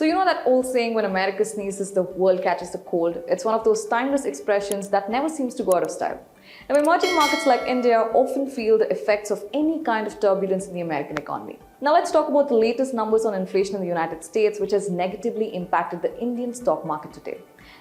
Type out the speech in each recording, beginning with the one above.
So you know that old saying, when America sneezes, the world catches the cold? It's one of those timeless expressions that never seems to go out of style. Now, emerging markets like India often feel the effects of any kind of turbulence in the American economy. Now let's talk about the latest numbers on inflation in the United States, which has negatively impacted the Indian stock market today.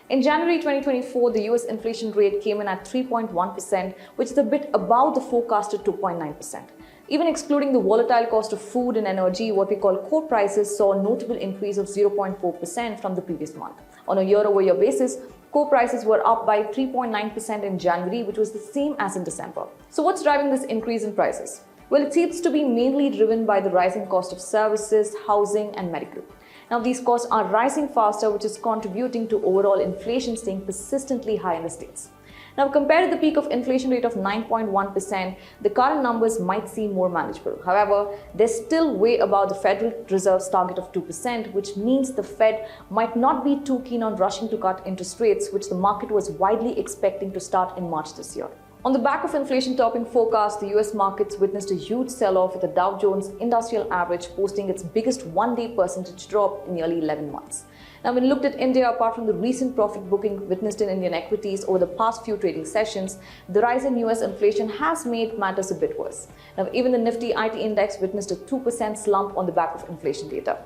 In January 2024, the US inflation rate came in at 3.1%, which is a bit above the forecasted 2.9%. Even excluding the volatile cost of food and energy, what we call core prices saw a notable increase of 0.4% from the previous month. On a year-over-year basis, core prices were up by 3.9% in January, which was the same as in December. So what's driving this increase in prices? Well, it seems to be mainly driven by the rising cost of services, housing, and medical. Now, these costs are rising faster, which is contributing to overall inflation staying persistently high in the States. Now, compared to the peak of inflation rate of 9.1%, the current numbers might seem more manageable. However, they're still way above the Federal Reserve's target of 2%, which means the Fed might not be too keen on rushing to cut interest rates, which the market was widely expecting to start in March this year. On the back of inflation topping forecast, the US markets witnessed a huge sell-off, with the Dow Jones Industrial Average posting its biggest one-day percentage drop in nearly 11 months. Now, when looked at India, apart from the recent profit booking witnessed in Indian equities over the past few trading sessions, the rise in US inflation has made matters a bit worse. Now, even the Nifty IT index witnessed a 2% slump on the back of inflation data.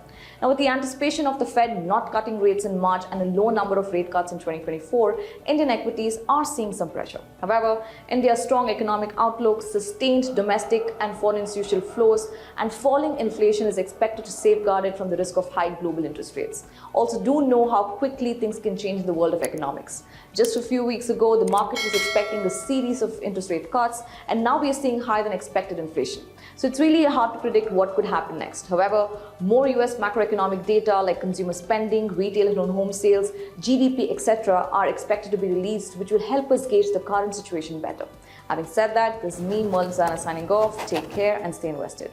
Now, with the anticipation of the Fed not cutting rates in March and a low number of rate cuts in 2024, Indian equities are seeing some pressure. However, India's strong economic outlook, sustained domestic and foreign institutional flows, and falling inflation is expected to safeguard it from the risk of high global interest rates. Also, do know how quickly things can change in the world of economics. Just a few weeks ago, the market was expecting a series of interest rate cuts, and now we are seeing higher than expected inflation. So it's really hard to predict what could happen next. However, more US macroeconomic data like consumer spending, retail and home sales, GDP, etc. are expected to be released, which will help us gauge the current situation better. Having said that, this is me, Merlin, signing off. Take care and stay invested.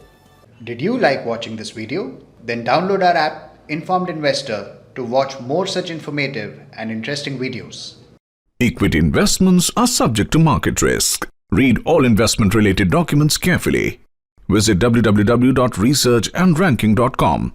Did you like watching this video? Then download our app, Informed Investor, to watch more such informative and interesting videos. Equity investments are subject to market risk. Read all investment-related documents carefully. Visit www.researchandranking.com